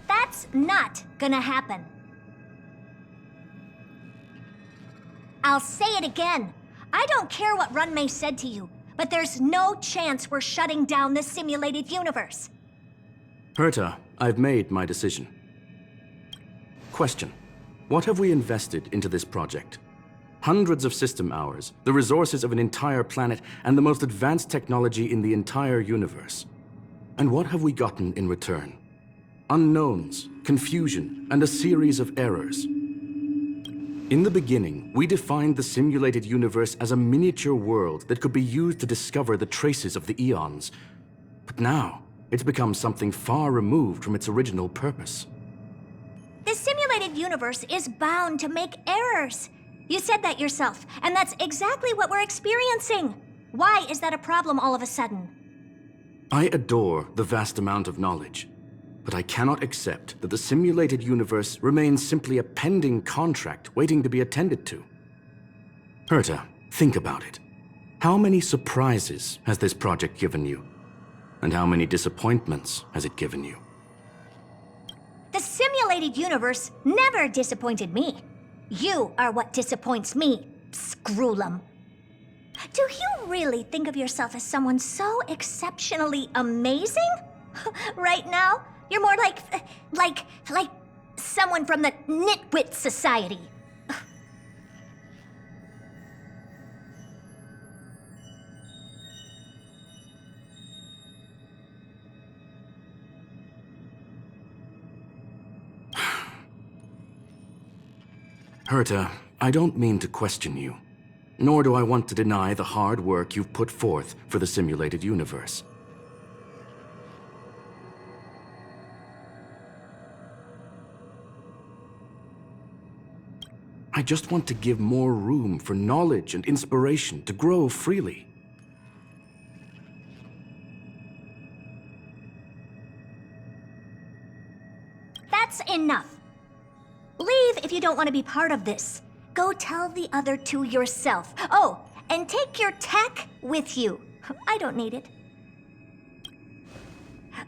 That's not gonna happen. I'll say it again. I don't care what Runmei said to you, but there's no chance we're shutting down the simulated universe. Herta, I've made my decision. Question. What have we invested into this project? Hundreds of system hours, the resources of an entire planet, and the most advanced technology in the entire universe. And what have we gotten in return? Unknowns, confusion, and a series of errors. In the beginning, we defined the simulated universe as a miniature world that could be used to discover the traces of the eons. But now, it's become something far removed from its original purpose. The simulated universe is bound to make errors. You said that yourself, and that's exactly what we're experiencing. Why is that a problem all of a sudden? I adore the vast amount of knowledge, but I cannot accept that the simulated universe remains simply a pending contract waiting to be attended to. Herta, think about it. How many surprises has this project given you? And how many disappointments has it given you? The simulated universe never disappointed me. You are what disappoints me, Screwlum. Do you really think of yourself as someone so exceptionally amazing? Right now, you're more like someone from the Nitwit Society. Herta, I don't mean to question you, nor do I want to deny the hard work you've put forth for the simulated universe. I just want to give more room for knowledge and inspiration to grow freely. That's enough. Leave if you don't want to be part of this. Go tell the other two yourself. Oh, and take your tech with you. I don't need it.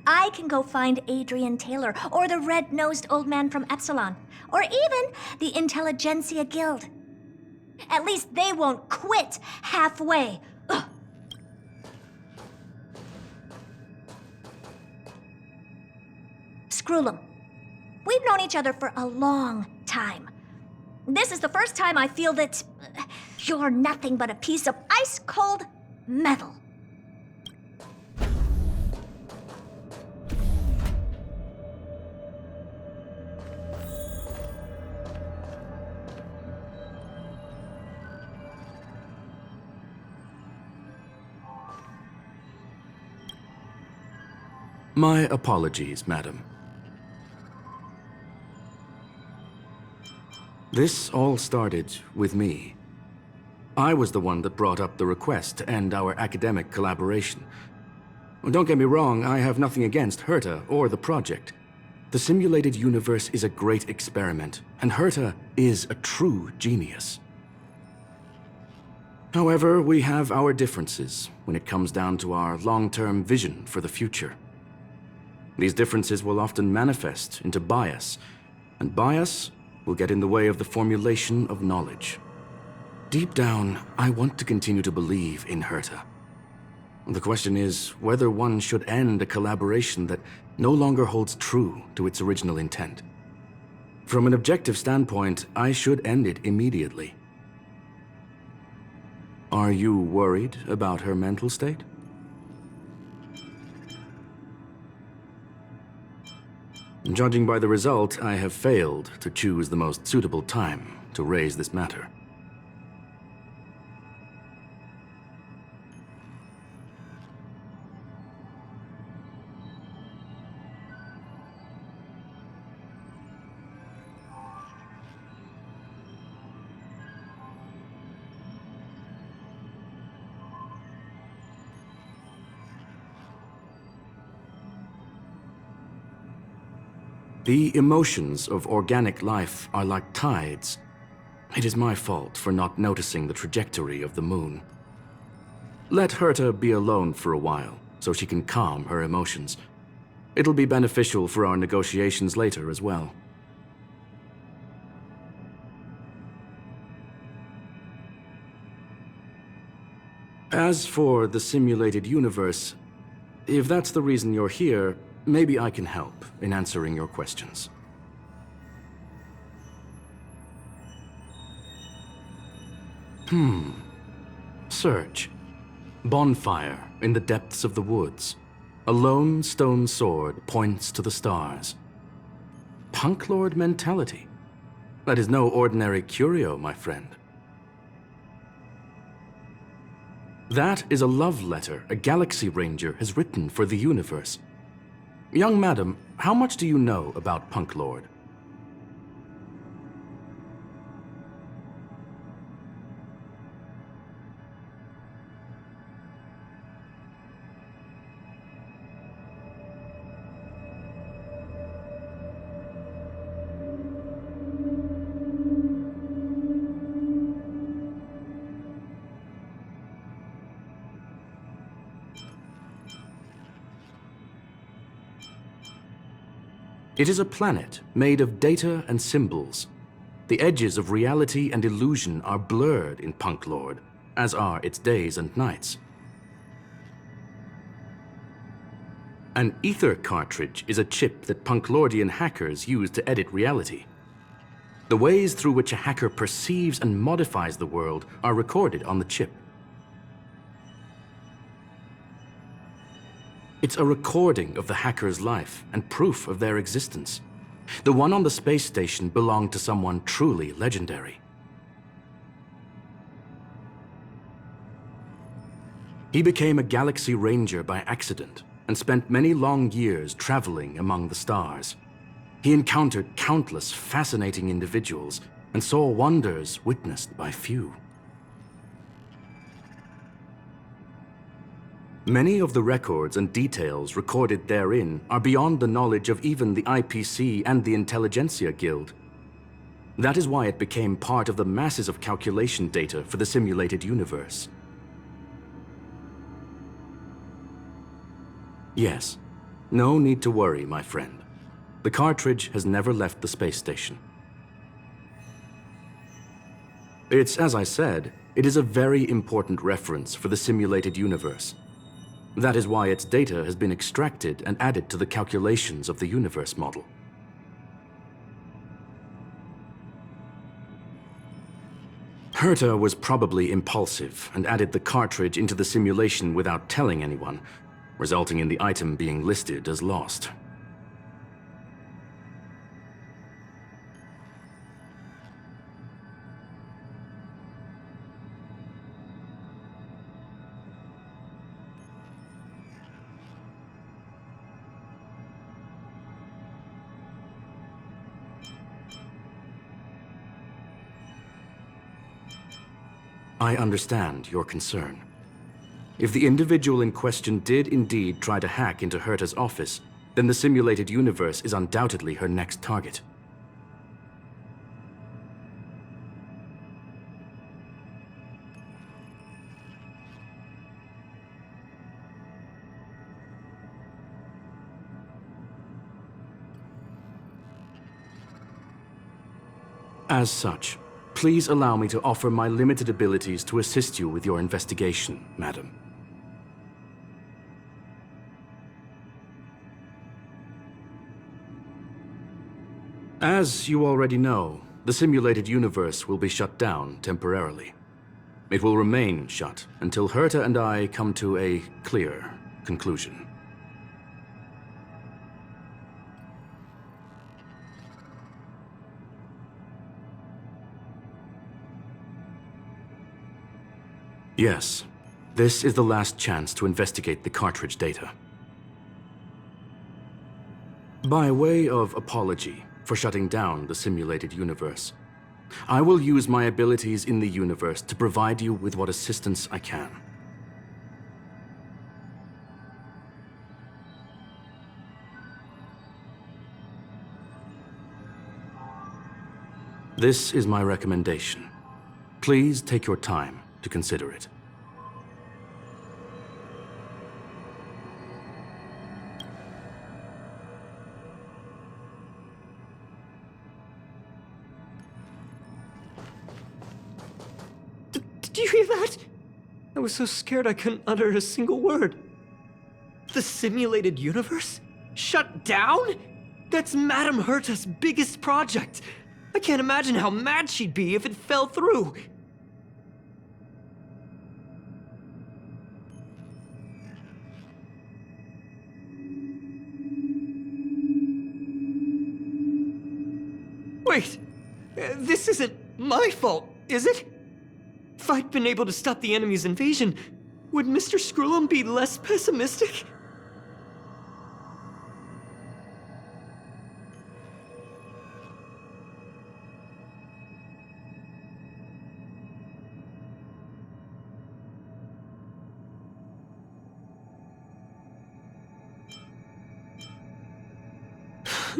I can go find Adrian Taylor, or the red-nosed old man from Epsilon, or even the Intelligentsia Guild. At least they won't quit halfway. Ugh. Screwlum. We've known each other for a long time. This is the first time I feel that you're nothing but a piece of ice-cold metal. My apologies, madam. This all started with me. I was the one that brought up the request to end our academic collaboration. Don't get me wrong, I have nothing against Herta or the project. The simulated universe is a great experiment, and Herta is a true genius. However, we have our differences when it comes down to our long-term vision for the future. These differences will often manifest into bias, and bias will get in the way of the formulation of knowledge. Deep down, I want to continue to believe in Herta. The question is whether one should end a collaboration that no longer holds true to its original intent. From an objective standpoint, I should end it immediately. Are you worried about her mental state? Judging by the result, I have failed to choose the most suitable time to raise this matter. The emotions of organic life are like tides. It is my fault for not noticing the trajectory of the moon. Let Herta be alone for a while, so she can calm her emotions. It'll be beneficial for our negotiations later as well. As for the simulated universe, if that's the reason you're here, maybe I can help in answering your questions. Search. Bonfire in the depths of the woods. A lone stone sword points to the stars. Punk Lord mentality. That is no ordinary curio, my friend. That is a love letter a Galaxy Ranger has written for the universe. Young madam, how much do you know about Punk Lord? It is a planet made of data and symbols. The edges of reality and illusion are blurred in Punk Lord, as are its days and nights. An ether cartridge is a chip that Punklordian hackers use to edit reality. The ways through which a hacker perceives and modifies the world are recorded on the chip. It's a recording of the hacker's life and proof of their existence. The one on the space station belonged to someone truly legendary. He became a Galaxy Ranger by accident and spent many long years traveling among the stars. He encountered countless fascinating individuals and saw wonders witnessed by few. Many of the records and details recorded therein are beyond the knowledge of even the IPC and the Intelligentsia Guild. That is why it became part of the masses of calculation data for the simulated universe. Yes, no need to worry, my friend. The cartridge has never left the space station. It's as I said, it is a very important reference for the simulated universe. That is why its data has been extracted and added to the calculations of the universe model. Herta was probably impulsive and added the cartridge into the simulation without telling anyone, resulting in the item being listed as lost. I understand your concern. If the individual in question did indeed try to hack into Herta's office, then the simulated universe is undoubtedly her next target. As such, please allow me to offer my limited abilities to assist you with your investigation, madam. As you already know, the simulated universe will be shut down temporarily. It will remain shut until Herta and I come to a clear conclusion. Yes, this is the last chance to investigate the cartridge data. By way of apology for shutting down the simulated universe, I will use my abilities in the universe to provide you with what assistance I can. This is my recommendation. Please take your time to consider it. Did you hear that? I was so scared I couldn't utter a single word. The simulated universe? Shut down? That's Madame Herta's biggest project. I can't imagine how mad she'd be if it fell through. Wait, this isn't my fault, is it? If I'd been able to stop the enemy's invasion, would Mr. Screw'em be less pessimistic?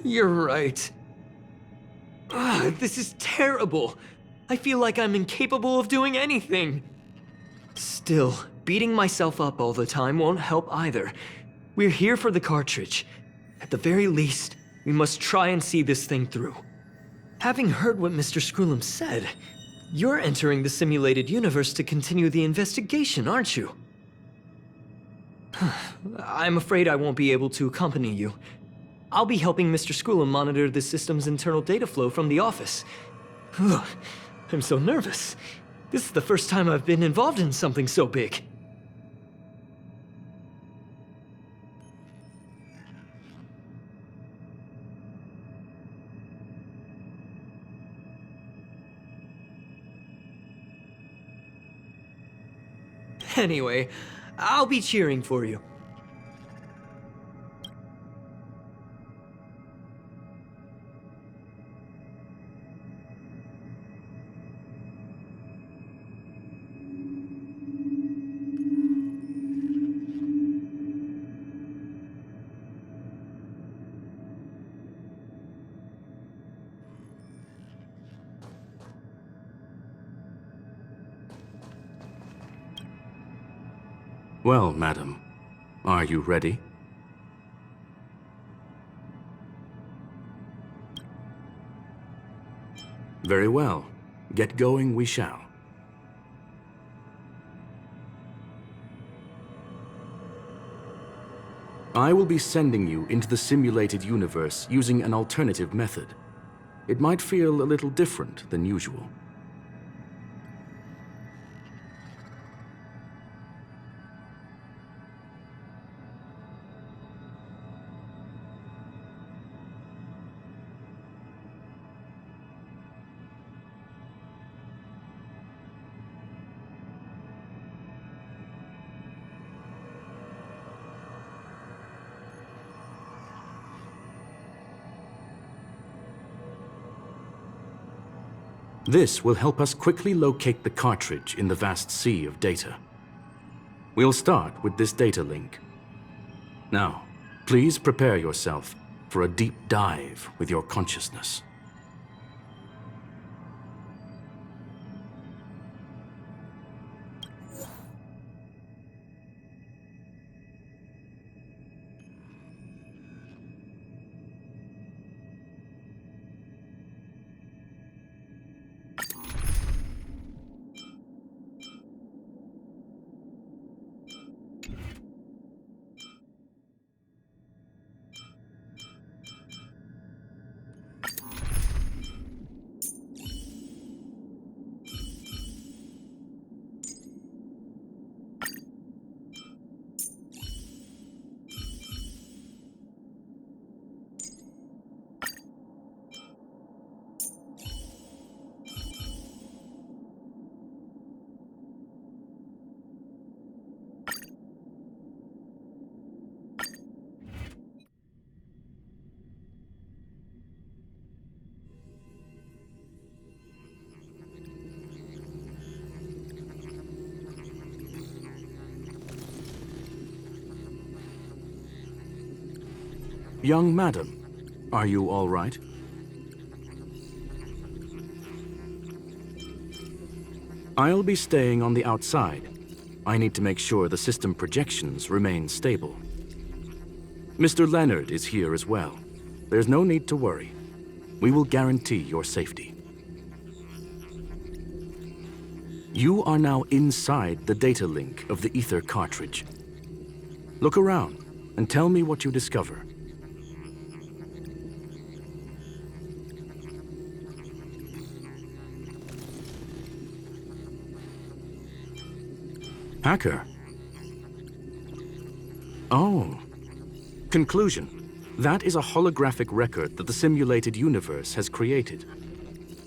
You're right. This is terrible. I feel like I'm incapable of doing anything. Still, beating myself up all the time won't help either. We're here for the cartridge. At the very least, we must try and see this thing through. Having heard what Mr. Screw'em said, you're entering the simulated universe to continue the investigation, aren't you? I'm afraid I won't be able to accompany you. I'll be helping Mr. Screw'em monitor the system's internal data flow from the office. Ugh, I'm so nervous. This is the first time I've been involved in something so big. Anyway, I'll be cheering for you. Well, madam, are you ready? Very well. Get going we shall. I will be sending you into the simulated universe using an alternative method. It might feel a little different than usual. This will help us quickly locate the cartridge in the vast sea of data. We'll start with this data link. Now, please prepare yourself for a deep dive with your consciousness. Young madam, are you all right? I'll be staying on the outside. I need to make sure the system projections remain stable. Mr. Leonard is here as well. There's no need to worry. We will guarantee your safety. You are now inside the data link of the Ether cartridge. Look around and tell me what you discover. Hacker. Oh. Conclusion. That is a holographic record that the simulated universe has created.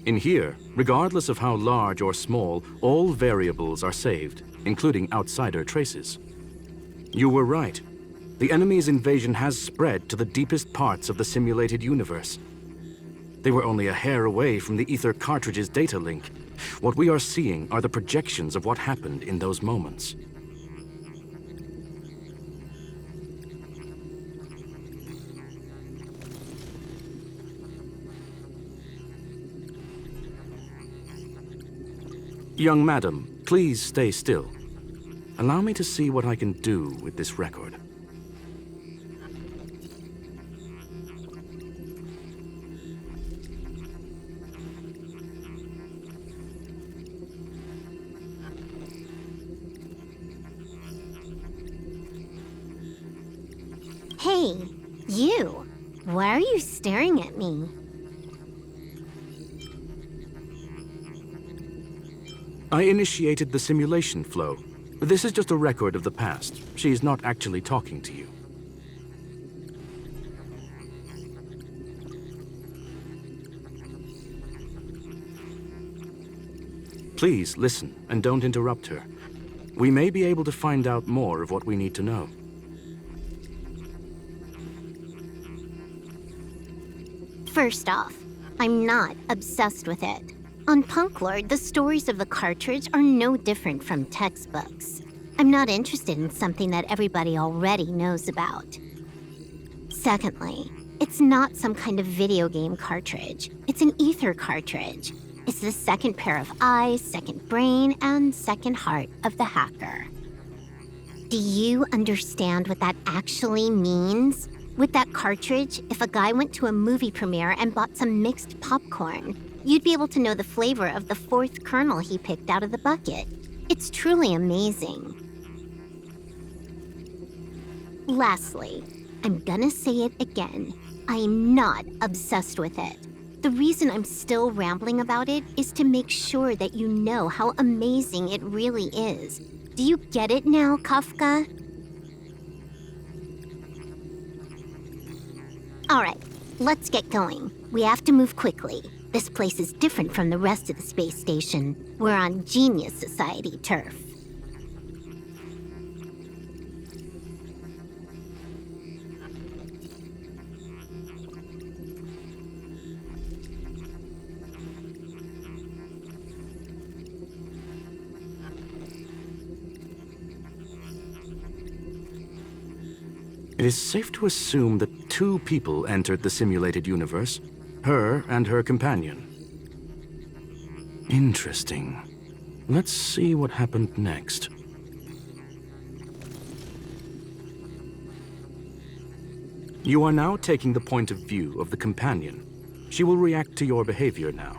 In here, regardless of how large or small, all variables are saved, including outsider traces. You were right. The enemy's invasion has spread to the deepest parts of the simulated universe. They were only a hair away from the Ether cartridge's data link. What we are seeing are the projections of what happened in those moments. Young madam, please stay still. Allow me to see what I can do with this record. Hey, you! Why are you staring at me? I initiated the simulation flow. This is just a record of the past. She's not actually talking to you. Please listen and don't interrupt her. We may be able to find out more of what we need to know. First off, I'm not obsessed with it. On Punk Lord, the stories of the cartridge are no different from textbooks. I'm not interested in something that everybody already knows about. Secondly, it's not some kind of video game cartridge. It's an Ether cartridge. It's the second pair of eyes, second brain, and second heart of the hacker. Do you understand what that actually means? With that cartridge, if a guy went to a movie premiere and bought some mixed popcorn, you'd be able to know the flavor of the fourth kernel he picked out of the bucket. It's truly amazing. Lastly, I'm gonna say it again. I am not obsessed with it. The reason I'm still rambling about it is to make sure that you know how amazing it really is. Do you get it now, Kafka? All right, let's get going. We have to move quickly. This place is different from the rest of the space station. We're on Genius Society turf. It is safe to assume that two people entered the simulated universe. Her and her companion. Interesting. Let's see what happened next. You are now taking the point of view of the companion. She will react to your behavior now.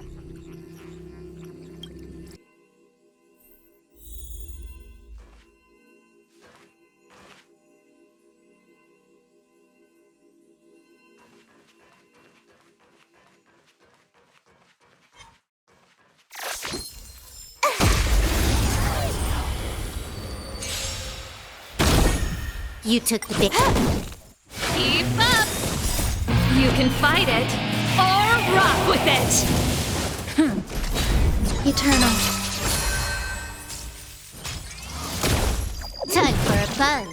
You took the big... Keep up! You can fight it, or rock with it! Eternal. Time for a buzz.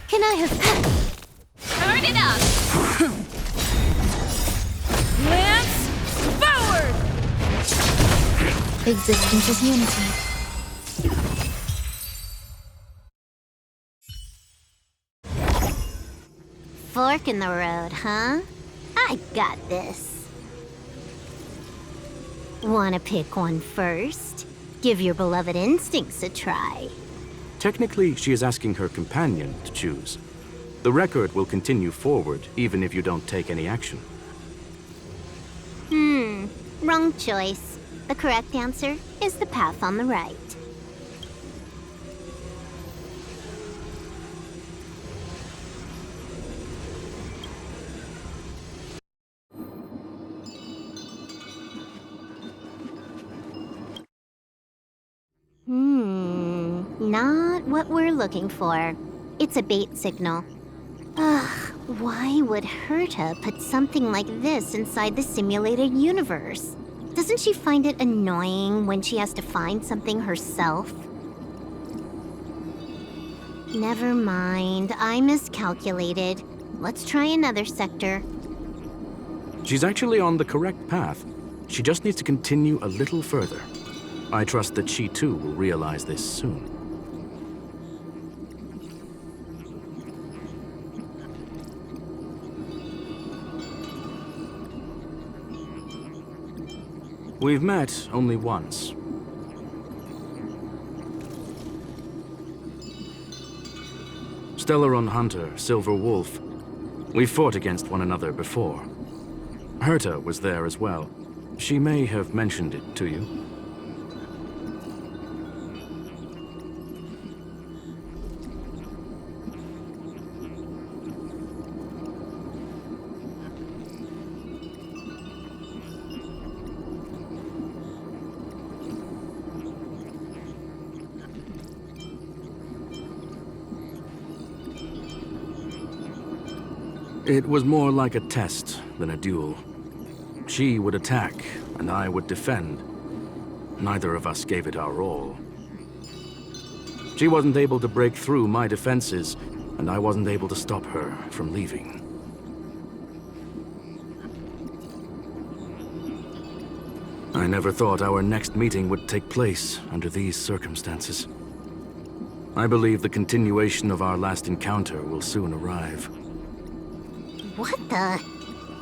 Can I have... Turn it up! Lance, forward! Existence is unity. Fork in the road, huh? I got this. Wanna pick one first? Give your beloved instincts a try. Technically, she is asking her companion to choose. The record will continue forward, even if you don't take any action. Wrong choice. The correct answer is the path on the right. Not what we're looking for. It's a bait signal. Ugh, why would Herta put something like this inside the simulated universe? Doesn't she find it annoying when she has to find something herself? Never mind, I miscalculated. Let's try another sector. She's actually on the correct path. She just needs to continue a little further. I trust that she too will realize this soon. We've met only once. Stellaron Hunter, Silver Wolf. We fought against one another before. Herta was there as well. She may have mentioned it to you. It was more like a test than a duel. She would attack, and I would defend. Neither of us gave it our all. She wasn't able to break through my defenses, and I wasn't able to stop her from leaving. I never thought our next meeting would take place under these circumstances. I believe the continuation of our last encounter will soon arrive. What the?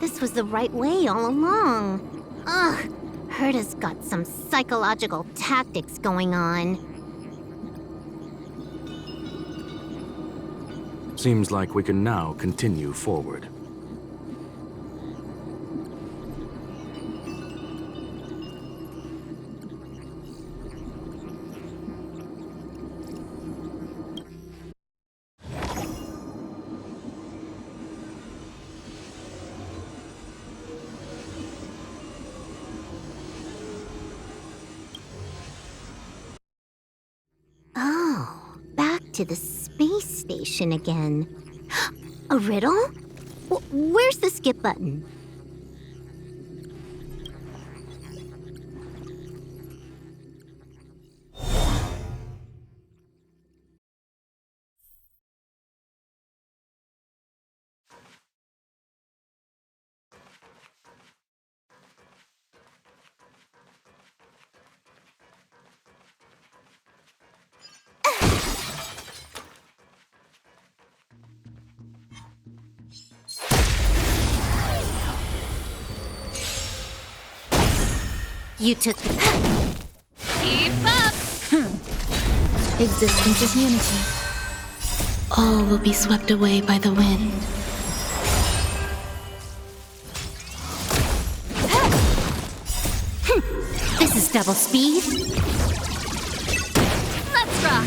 This was the right way all along. Ugh, Herta's got some psychological tactics going on. Seems like we can now continue forward. Oh, back to the space station again. A riddle? Where's the skip button? You took the Keep up! Existence is unity. All will be swept away by the wind. This is double speed. Let's rock!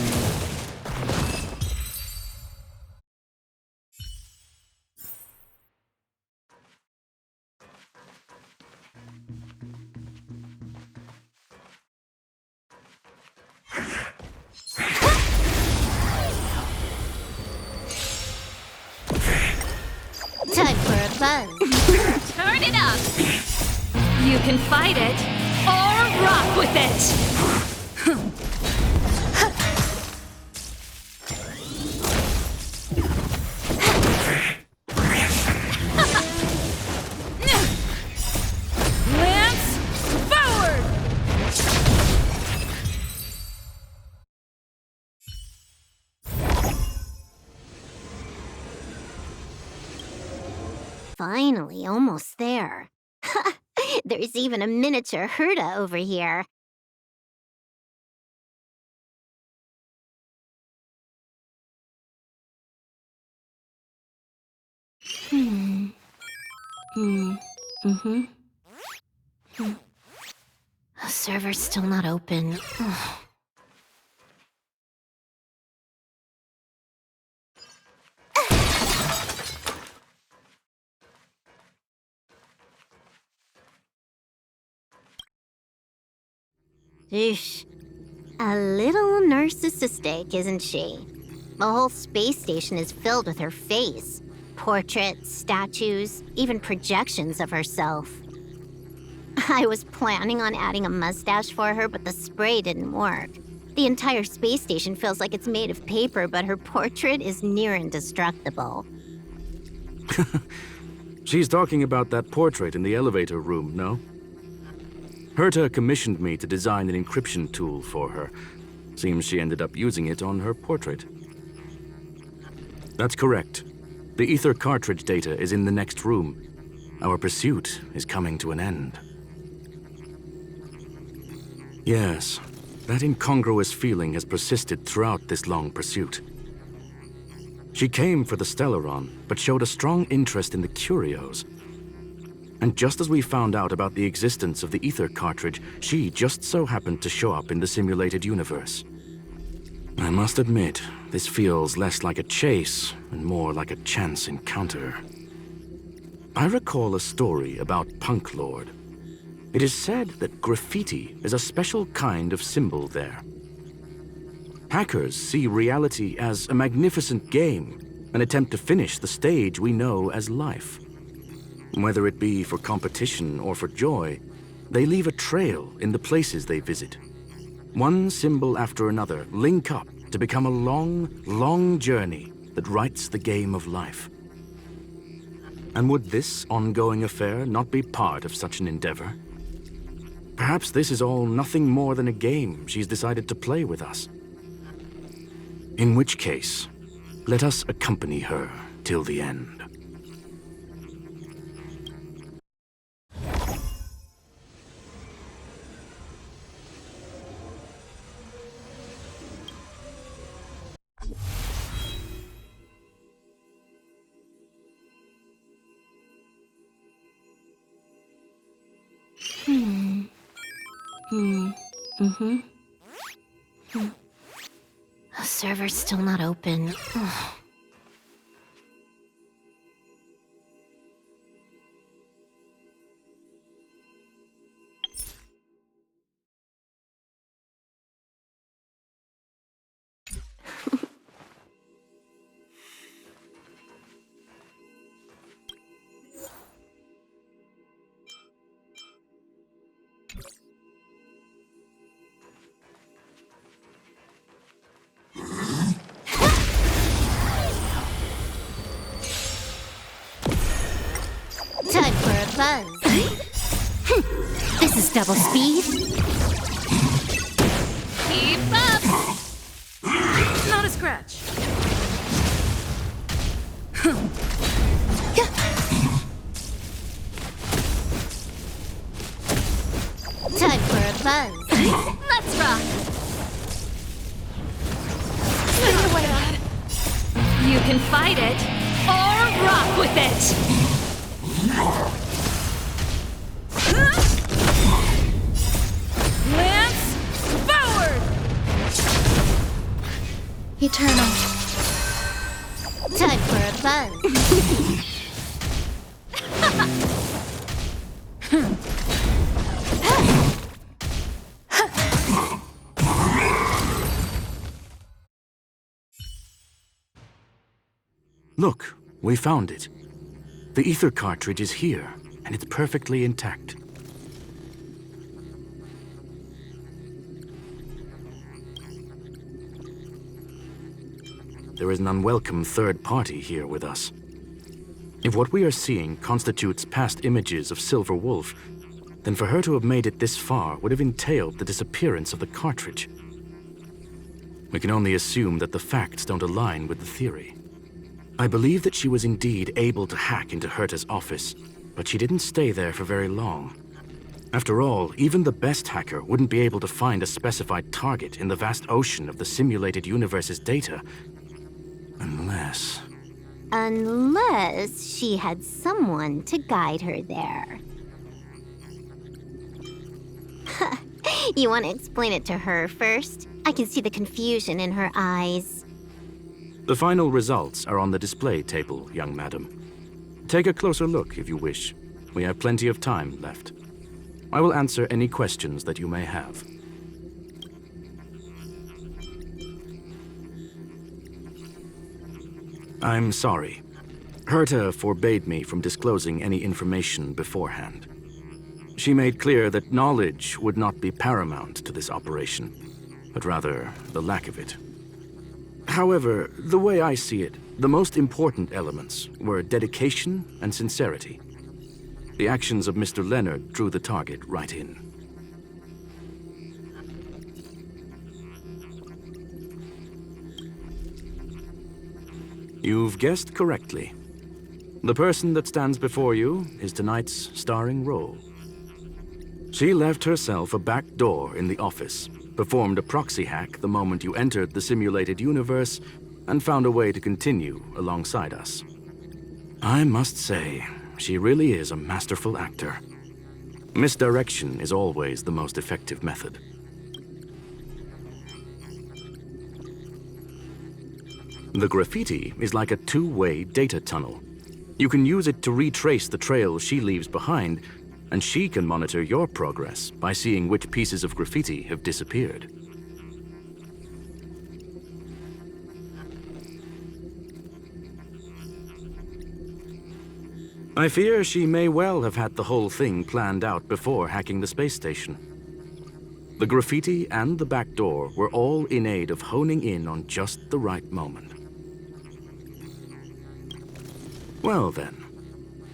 Time for a buzz. Turn it up! You can fight it, or rock with it! Lance, forward! Finally, almost there. There's even a miniature Herta over here. The server's still not open. Eesh. A little narcissistic, isn't she? The whole space station is filled with her face. Portraits, statues, even projections of herself. I was planning on adding a mustache for her, but the spray didn't work. The entire space station feels like it's made of paper, but her portrait is near indestructible. She's talking about that portrait in the elevator room, no? Herta commissioned me to design an encryption tool for her. Seems she ended up using it on her portrait. That's correct. The ether cartridge data is in the next room. Our pursuit is coming to an end. Yes, that incongruous feeling has persisted throughout this long pursuit. She came for the Stellaron, but showed a strong interest in the curios. And just as we found out about the existence of the ether cartridge, she just so happened to show up in the simulated universe. I must admit, this feels less like a chase and more like a chance encounter. I recall a story about Punk Lord. It is said that graffiti is a special kind of symbol there. Hackers see reality as a magnificent game, an attempt to finish the stage we know as life. Whether it be for competition or for joy, they leave a trail in the places they visit. One symbol after another link up to become a long, long journey that writes the game of life. And would this ongoing affair not be part of such an endeavor? Perhaps this is all nothing more than a game she's decided to play with us. In which case, let us accompany her till the end. The server's still not open. Time for a buzz. This is double speed. Keep up! Not a scratch. Time for a buzz. Let's rock! Spin your way out. You can fight it, or rock with it! Lance, forward! Eternal. Time for a buzz. Look, we found it. The ether cartridge is here, and it's perfectly intact. There is an unwelcome third party here with us. If what we are seeing constitutes past images of Silver Wolf, then for her to have made it this far would have entailed the disappearance of the cartridge. We can only assume that the facts don't align with the theory. I believe that she was indeed able to hack into Herta's office, but she didn't stay there for very long. After all, even the best hacker wouldn't be able to find a specified target in the vast ocean of the simulated universe's data. Unless she had someone to guide her there. You want to explain it to her first? I can see the confusion in her eyes. the final results are on the display table, young madam. Take a closer look if you wish. We have plenty of time left. I will answer any questions that you may have. I'm sorry. Herta forbade me from disclosing any information beforehand. She made clear that knowledge would not be paramount to this operation, but rather the lack of it. However, the way I see it, the most important elements were dedication and sincerity. The actions of Mr. Leonard drew the target right in. You've guessed correctly. The person that stands before you is tonight's starring role. She left herself a back door in the office, performed a proxy hack the moment you entered the simulated universe, and found a way to continue alongside us. I must say, she really is a masterful actor. Misdirection is always the most effective method. The graffiti is like a two-way data tunnel. You can use it to retrace the trail she leaves behind, and she can monitor your progress by seeing which pieces of graffiti have disappeared. I fear she may well have had the whole thing planned out before hacking the space station. The graffiti and the back door were all in aid of honing in on just the right moment. Well then,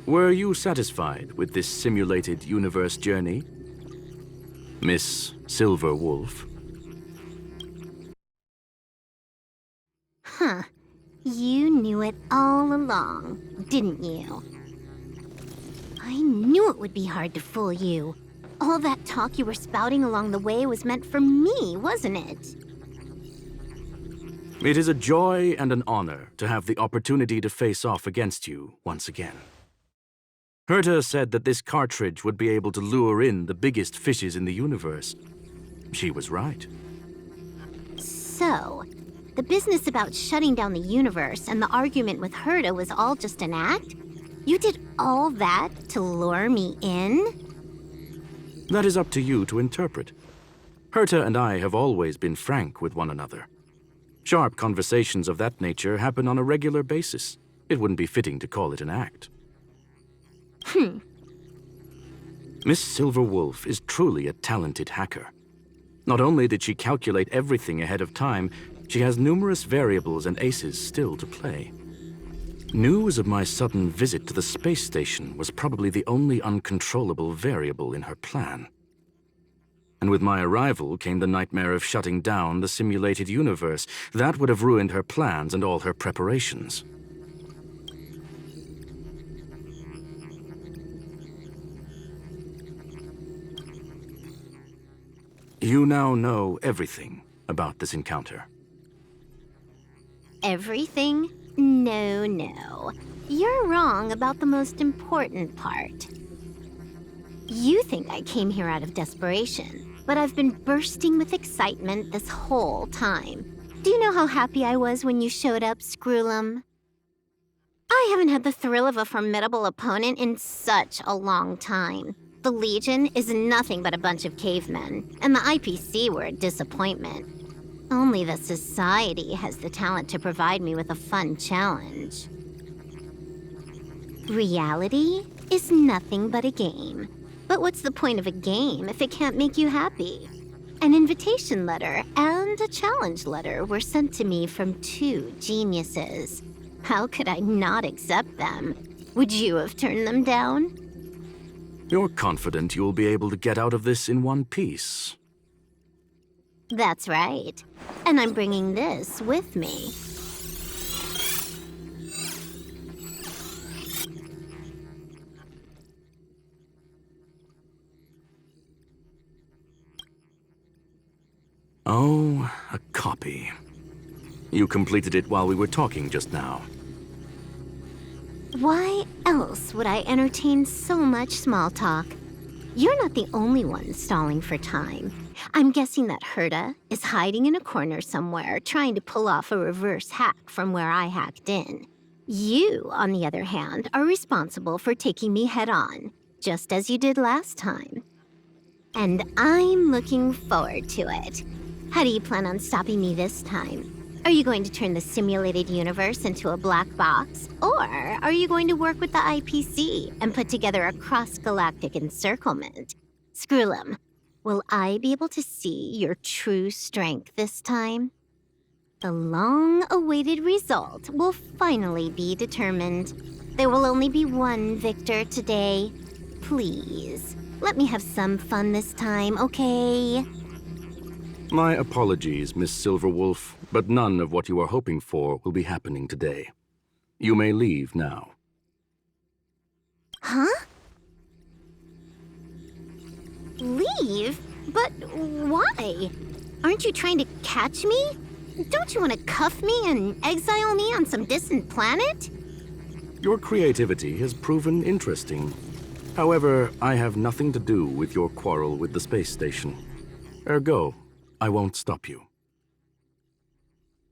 were you satisfied with this simulated universe journey, Miss Silver Wolf? Huh. You knew it all along, didn't you? I knew it would be hard to fool you. All that talk you were spouting along the way was meant for me, wasn't it? It is a joy and an honor to have the opportunity to face off against you once again. Herta said that this cartridge would be able to lure in the biggest fishes in the universe. She was right. So, the business about shutting down the universe and the argument with Herta was all just an act? You did all that to lure me in? That is up to you to interpret. Herta and I have always been frank with one another. Sharp conversations of that nature happen on a regular basis. It wouldn't be fitting to call it an act. Miss Silver Wolf is truly a talented hacker. Not only did she calculate everything ahead of time, she has numerous variables and aces still to play. News of my sudden visit to the space station was probably the only uncontrollable variable in her plan. And with my arrival came the nightmare of shutting down the simulated universe. That would have ruined her plans and all her preparations. You now know everything about this encounter. Everything? No. You're wrong about the most important part. You think I came here out of desperation, but I've been bursting with excitement this whole time. Do you know how happy I was when you showed up, Screwlum? I haven't had the thrill of a formidable opponent in such a long time. The Legion is nothing but a bunch of cavemen, and the IPC were a disappointment. Only the Society has the talent to provide me with a fun challenge. Reality is nothing but a game. But what's the point of a game if it can't make you happy? An invitation letter and a challenge letter were sent to me from two geniuses. How could I not accept them? Would you have turned them down? You're confident you'll be able to get out of this in one piece. That's right. And I'm bringing this with me. Oh, a copy. You completed it while we were talking just now. Why else would I entertain so much small talk? You're not the only one stalling for time. I'm guessing that Herta is hiding in a corner somewhere, trying to pull off a reverse hack from where I hacked in. You, on the other hand, are responsible for taking me head-on, just as you did last time. And I'm looking forward to it. How do you plan on stopping me this time? Are you going to turn the simulated universe into a black box? Or are you going to work with the IPC and put together a cross-galactic encirclement? Screwlum, will I be able to see your true strength this time? The long-awaited result will finally be determined. There will only be one victor today. Please, let me have some fun this time, okay? My apologies, Miss Silverwolf, but none of what you are hoping for will be happening today. You may leave now. Huh? Leave? But why? Aren't you trying to catch me? Don't you want to cuff me and exile me on some distant planet? Your creativity has proven interesting. However, I have nothing to do with your quarrel with the space station. Ergo, I won't stop you.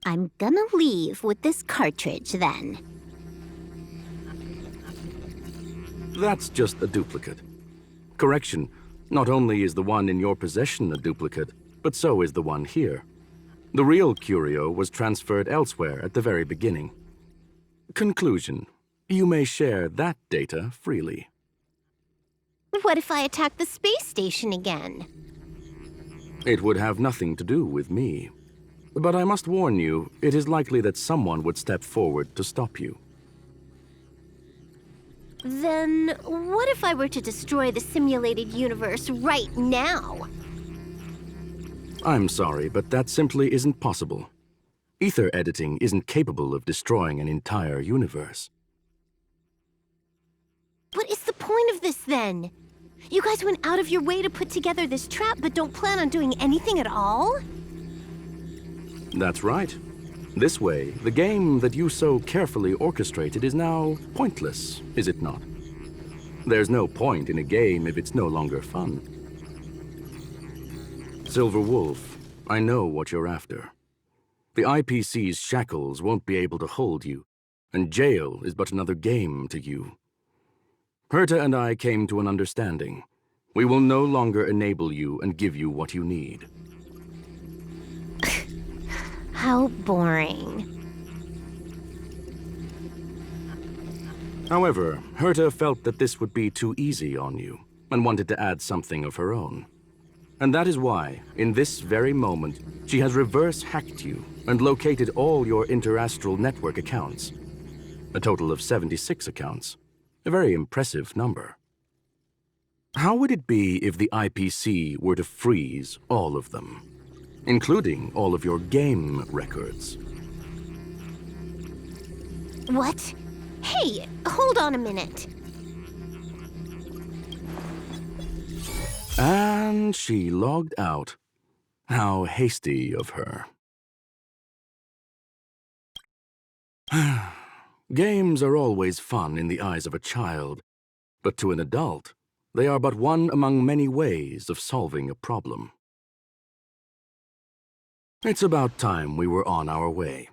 I'm gonna leave with this cartridge, then. That's just a duplicate. Correction, not only is the one in your possession a duplicate, but so is the one here. The real curio was transferred elsewhere at the very beginning. Conclusion, you may share that data freely. What if I attack the space station again? It would have nothing to do with me. But I must warn you, it is likely that someone would step forward to stop you. Then what if I were to destroy the simulated universe right now? I'm sorry, but that simply isn't possible. Ether editing isn't capable of destroying an entire universe. What is the point of this, then? You guys went out of your way to put together this trap, but don't plan on doing anything at all? That's right. This way, the game that you so carefully orchestrated is now pointless, is it not? There's no point in a game if it's no longer fun. Silver Wolf, I know what you're after. The IPC's shackles won't be able to hold you, and jail is but another game to you. Herta and I came to an understanding. We will no longer enable you and give you what you need. How boring. However, Herta felt that this would be too easy on you, and wanted to add something of her own. And that is why, in this very moment, she has reverse-hacked you and located all your interastral network accounts. A total of 76 accounts. A very impressive number. How would it be if the IPC were to freeze all of them, including all of your game records? What? Hey, hold on a minute. And she logged out. How hasty of her. Games are always fun in the eyes of a child, but to an adult, they are but one among many ways of solving a problem. It's about time we were on our way.